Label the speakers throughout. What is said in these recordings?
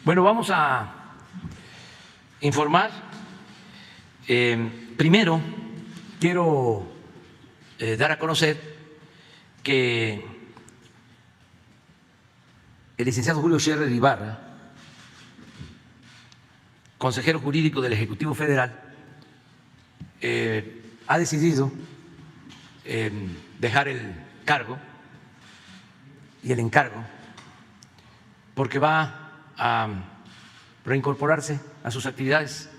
Speaker 1: Bueno, vamos a informar. Primero, quiero dar a conocer que el licenciado Julio Scherer Ibarra, consejero jurídico del Ejecutivo Federal, ha decidido dejar el cargo y el encargo porque va a reincorporarse a sus actividades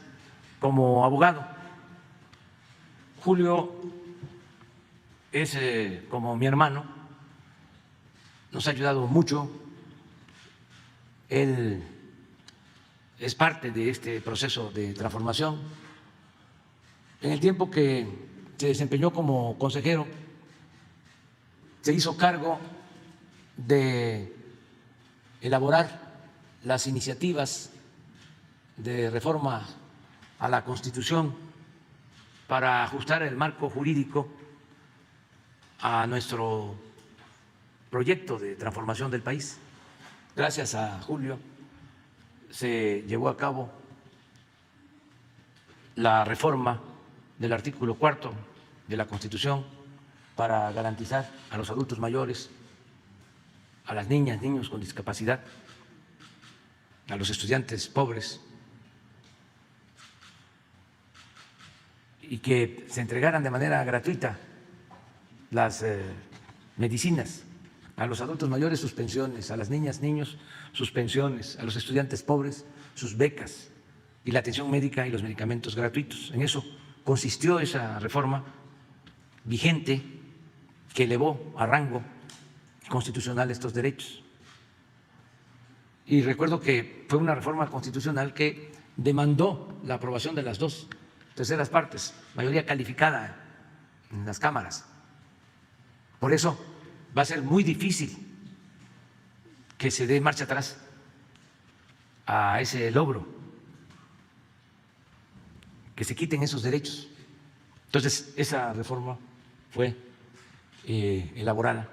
Speaker 1: como abogado. Julio es como mi hermano, nos ha ayudado mucho, él es parte de este proceso de transformación. En el tiempo que se desempeñó como consejero, se hizo cargo de elaborar las iniciativas de reforma a la Constitución para ajustar el marco jurídico a nuestro proyecto de transformación del país. Gracias a Julio se llevó a cabo la reforma del artículo 4 de la Constitución para garantizar a los adultos mayores, a las niñas, niños con discapacidad, a los estudiantes pobres, y que se entregaran de manera gratuita las medicinas a los adultos mayores, sus pensiones, a las niñas, niños, sus pensiones, a los estudiantes pobres, sus becas y la atención médica y los medicamentos gratuitos. En eso consistió esa reforma vigente que elevó a rango constitucional estos derechos. Y recuerdo que fue una reforma constitucional que demandó la aprobación de las 2/3 partes, mayoría calificada en las cámaras. Por eso va a ser muy difícil que se dé marcha atrás a ese logro, que se quiten esos derechos. Entonces, esa reforma fue elaborada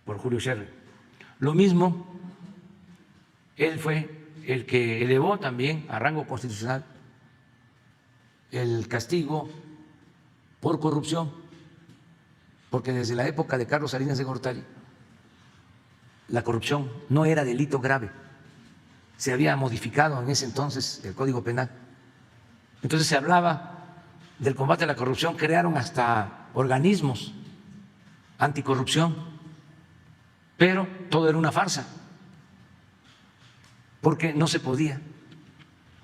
Speaker 1: por Julio Scherer. Lo mismo, él fue el que elevó también a rango constitucional el castigo por corrupción, porque desde la época de Carlos Salinas de Gortari la corrupción no era delito grave, se había modificado en ese entonces el Código Penal. Entonces se hablaba del combate a la corrupción, crearon hasta organismos anticorrupción, pero todo era una farsa, porque no se podía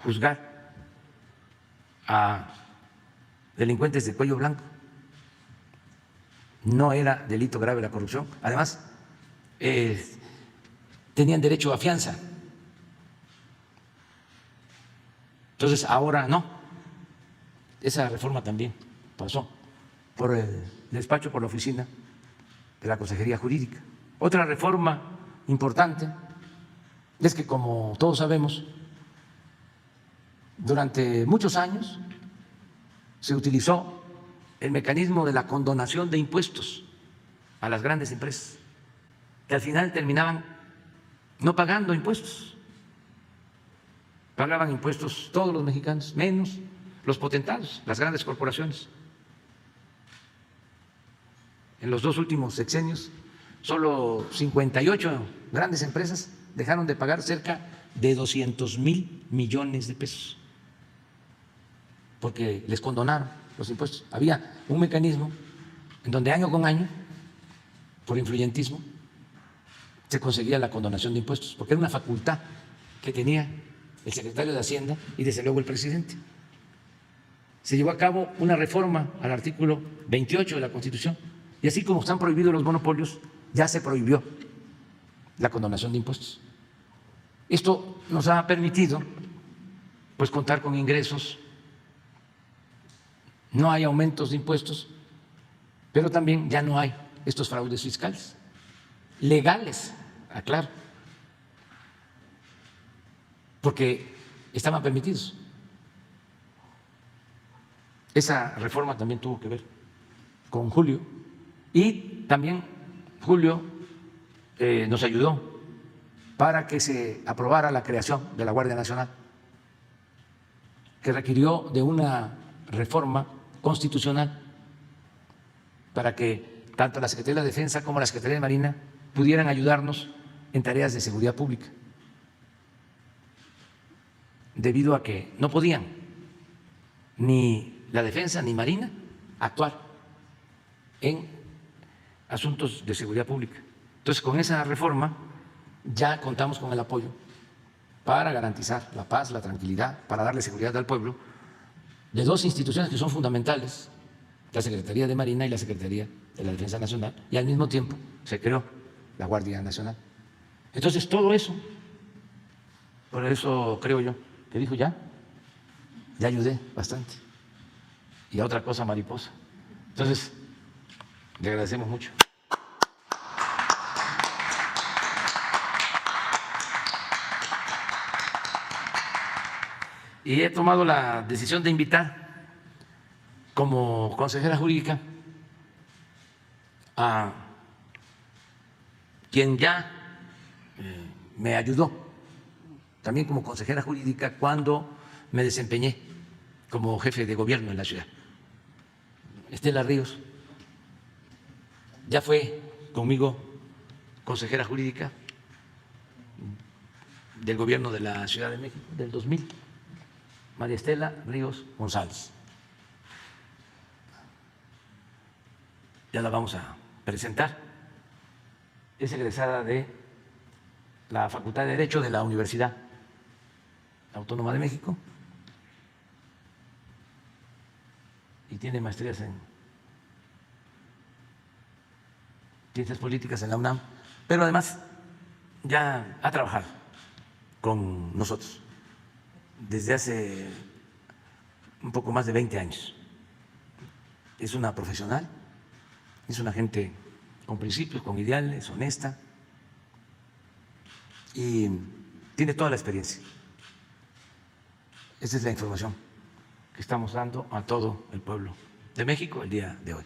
Speaker 1: juzgar a delincuentes de cuello blanco. No era delito grave la corrupción. Además, tenían derecho a fianza. Entonces, ahora no. Esa reforma también pasó por el despacho, por la oficina de la Consejería Jurídica. Otra reforma importante es que, como todos sabemos, durante muchos años se utilizó el mecanismo de la condonación de impuestos a las grandes empresas, que al final terminaban no pagando impuestos. Pagaban impuestos todos los mexicanos, menos los potentados, las grandes corporaciones. En los 2 últimos sexenios, solo 58 grandes empresas dejaron de pagar cerca de 200,000 millones de pesos, porque les condonaron los impuestos. Había un mecanismo en donde año con año, por influyentismo, se conseguía la condonación de impuestos, porque era una facultad que tenía el secretario de Hacienda y desde luego el presidente. Se llevó a cabo una reforma al artículo 28 de la Constitución, y así como están prohibidos los monopolios, ya se prohibió la condonación de impuestos. Esto nos ha permitido pues contar con ingresos, no hay aumentos de impuestos, pero también ya no hay estos fraudes fiscales legales, aclaro, porque estaban permitidos. Esa reforma también tuvo que ver con Julio, y también Julio nos ayudó para que se aprobara la creación de la Guardia Nacional, que requirió de una reforma constitucional para que tanto la Secretaría de la Defensa como la Secretaría de Marina pudieran ayudarnos en tareas de seguridad pública, debido a que no podían ni la Defensa ni Marina actuar en asuntos de seguridad pública. Entonces, con esa reforma ya contamos con el apoyo para garantizar la paz, la tranquilidad, para darle seguridad al pueblo, de dos instituciones que son fundamentales, la Secretaría de Marina y la Secretaría de la Defensa Nacional, y al mismo tiempo se creó la Guardia Nacional. Entonces, todo eso, por eso creo yo, que dijo ya ayudé bastante. Y a otra cosa mariposa. Entonces, le agradecemos mucho. Y he tomado la decisión de invitar como consejera jurídica a quien ya me ayudó también como consejera jurídica cuando me desempeñé como jefe de gobierno en la ciudad. Estela Ríos ya fue conmigo consejera jurídica del gobierno de la Ciudad de México del 2000. María Estela Ríos González. Ya la vamos a presentar. Es egresada de la Facultad de Derecho de la Universidad Autónoma de México y tiene maestrías en Ciencias Políticas en la UNAM, pero además ya ha trabajado con nosotros desde hace un poco más de 20 años. Es una profesional, es una gente con principios, con ideales, honesta, y tiene toda la experiencia. Esa es la información que estamos dando a todo el pueblo de México el día de hoy.